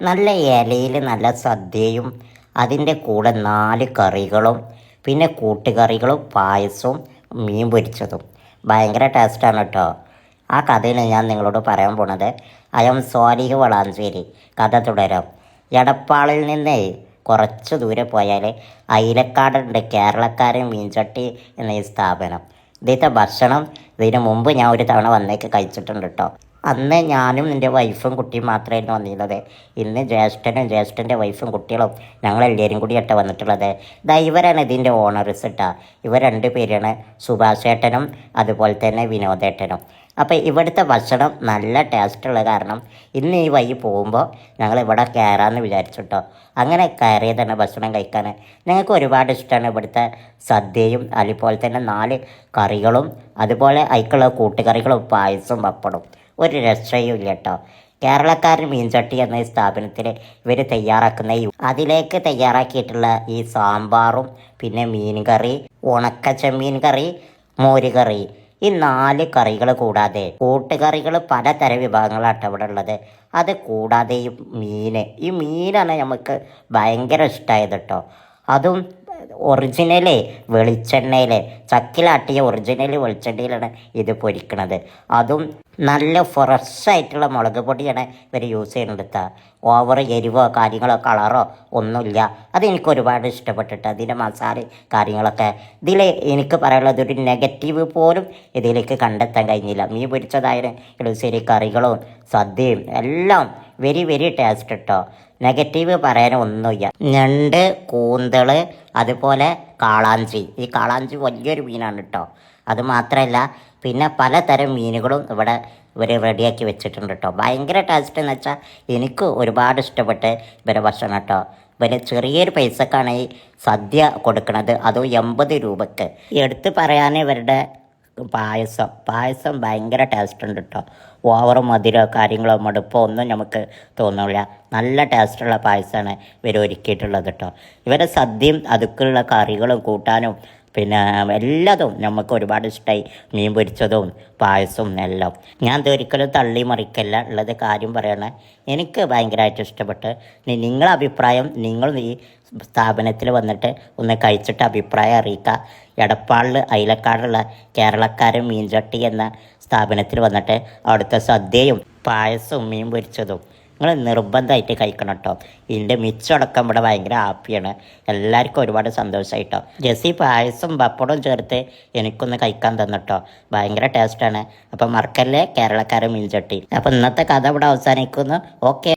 നല്ല ഇലയിൽ നല്ല സദ്യയും അതിൻ്റെ കൂടെ 4 കറികളും പിന്നെ കൂട്ടുകറികളും പായസവും മീൻ പൊരിച്ചതും ഭയങ്കര ടേസ്റ്റാണ് കേട്ടോ. ആ കഥയാണ് ഞാൻ നിങ്ങളോട് പറയാൻ പോണത്. സ്വാലിഹ് വളാഞ്ചേരി. കഥ തുടരാം. എടപ്പാളിൽ നിന്ന് കുറച്ച് ദൂരെ പോയാൽ അയിലക്കാടുണ്ട് കേരളക്കാരൻ മീൻചട്ടി എന്ന ഈ സ്ഥാപനം. ഇതിൻ്റെ ഭക്ഷണം ഇതിന് മുമ്പ് ഞാൻ ഒരു തവണ വന്നേക്ക് കഴിച്ചിട്ടുണ്ട് കേട്ടോ. അന്ന് ഞാനും എൻ്റെ വൈഫും കുട്ടിയും മാത്രമായിരുന്നു വന്നിരുന്നത്. ഇന്ന് ജ്യേഷ്ഠനും ജ്യേഷ്ഠൻ്റെ വൈഫും കുട്ടികളും ഞങ്ങളെല്ലാവരും കൂടി വന്നിട്ടുള്ളത്. ഇവരാണ് ഇതിൻ്റെ ഓണേഴ്സ് കേട്ടോ. ഇവർ 2 പേരാണ്, സുഭാഷേട്ടനും അതുപോലെ തന്നെ വിനോദേട്ടനും. അപ്പോൾ ഇവിടുത്തെ ഭക്ഷണം നല്ല ടേസ്റ്റുള്ള കാരണം ഇന്ന് ഈ വഴി പോകുമ്പോൾ ഞങ്ങൾ ഇവിടെ കയറാമെന്ന് വിചാരിച്ചിട്ടോ. അങ്ങനെ കയറിയതാണ് ഭക്ഷണം കഴിക്കാൻ. ഞങ്ങൾക്ക് ഒരുപാട് ഇഷ്ടമാണ് ഇവിടുത്തെ സദ്യയും അതുപോലെ തന്നെ 4 കറികളും അതുപോലെ അതിക്കുള്ള കൂട്ടുകറികളും പായസവും പപ്പടവും. ഒരു രക്ഷയും ഇല്ല കേട്ടോ. കേരളക്കാരൻ മീൻചട്ടി എന്ന ഈ സ്ഥാപനത്തിൽ ഇവർ തയ്യാറാക്കുന്ന അതിലേക്ക് തയ്യാറാക്കിയിട്ടുള്ള ഈ സാമ്പാറും പിന്നെ മീൻ കറി, ഉണക്ക ചെമ്മീൻ കറി, മോര് കറി, ഈ 4 കറികൾ കൂടാതെ കൂട്ടുകറികൾ പലതരം വിഭാഗങ്ങളാണ് ഇവിടെ ഉള്ളത്. അത് കൂടാതെ ഈ മീനാണ് നമുക്ക് ഭയങ്കര ഇഷ്ടമായത് കേട്ടോ. അതും ഒറിജിനല് വെളിച്ചെണ്ണയിൽ ചക്കിലാട്ടിയ ഒറിജിനൽ വെളിച്ചെണ്ണയിലാണ് ഇത് പൊരിക്കണത്. അതും നല്ല ഫ്രഷായിട്ടുള്ള മുളക് പൊടിയാണ് ഇവർ യൂസ് ചെയ്യുന്നത്. ഓവർ എരിവോ കാര്യങ്ങളോ കളറോ ഒന്നുമില്ല. അതെനിക്ക് ഒരുപാട് ഇഷ്ടപ്പെട്ടിട്ട് അതിൻ്റെ മസാല കാര്യങ്ങളൊക്കെ ഇതിൽ എനിക്ക് പറയാനുള്ളത് ഒരു നെഗറ്റീവ് പോലും ഇതിലേക്ക് കണ്ടെത്താൻ കഴിഞ്ഞില്ല. മീൻ പൊരിച്ചതായാലും ശരി, കറികളും സദ്യയും എല്ലാം വെരി വെരി ടേസ്റ്റ് കേട്ടോ. നെഗറ്റീവ് പറയാനും ഒന്നുമില്ല. ഞണ്ട്, കൂന്തൾ, അതുപോലെ കാളാഞ്ചി. ഈ കാളാഞ്ചി വലിയൊരു മീനാണ് കേട്ടോ. അത് മാത്രമല്ല പിന്നെ പലതരം മീനുകളും ഇവിടെ ഇവർ റെഡിയാക്കി വെച്ചിട്ടുണ്ട് കേട്ടോ. ഭയങ്കര ടേസ്റ്റ് എന്ന് വെച്ചാൽ എനിക്ക് ഒരുപാട് ഇഷ്ടപ്പെട്ട് ഇവരെ ഭക്ഷണം കേട്ടോ. ഇവര് ചെറിയൊരു പൈസക്കാണ് ഈ സദ്യ കൊടുക്കുന്നത്, അതും 80 രൂപക്ക്. എടുത്ത് പറയാൻ ഇവരുടെ പായസം ഭയങ്കര ടേസ്റ്റ് ഉണ്ട് കേട്ടോ. ഓവർ മധുരമോ കാര്യങ്ങളോ മടുപ്പോ ഒന്നും നമുക്ക് തോന്നില്ല. നല്ല ടേസ്റ്റുള്ള പായസമാണ് ഇവർ ഒരുക്കിയിട്ടുള്ളത് കേട്ടോ. ഇവരുടെ സദ്യയും അതുക്കുള്ള കറികളും കൂട്ടാനും പിന്നെ എല്ലാതും നമുക്ക് ഒരുപാട് ഇഷ്ടമായി. മീൻ പൊരിച്ചതും പായസവും എല്ലാം. ഞാൻ ഇതൊരിക്കലും തള്ളി മറിക്കല്ല, ഉള്ളത് കാര്യം പറയണേ. എനിക്ക് ഭയങ്കരമായിട്ട് ഇഷ്ടപ്പെട്ട്. നിങ്ങളെ അഭിപ്രായം നിങ്ങൾ ഈ സ്ഥാപനത്തിൽ വന്നിട്ട് ഒന്ന് കഴിച്ചിട്ട് അഭിപ്രായം അറിയിക്കുക. എടപ്പാളിൽ അയിലക്കാടുള്ള കേരളക്കാരൻ മീൻചട്ടി എന്ന സ്ഥാപനത്തിൽ വന്നിട്ട് അവിടുത്തെ സദ്യയും പായസവും മീൻ പൊരിച്ചതും നിങ്ങൾ നിർബന്ധമായിട്ട് കഴിക്കണം കേട്ടോ. ഇതിൻ്റെ മിച്ചടക്കം ഇവിടെ ഭയങ്കര ഹാപ്പിയാണ്. എല്ലാവർക്കും ഒരുപാട് സന്തോഷമായിട്ടോ. ജെസ്സി പായസം പപ്പടവും ചേർത്ത് എനിക്കൊന്ന് കഴിക്കാൻ തന്നിട്ടോ. ഭയങ്കര ടേസ്റ്റാണ്. അപ്പം മറക്കല്ലേ കേരളക്കാരൻ മീൻചട്ടി. അപ്പം ഇന്നത്തെ കഥ ഇവിടെ അവസാനിക്കുന്നു. ഓക്കെ.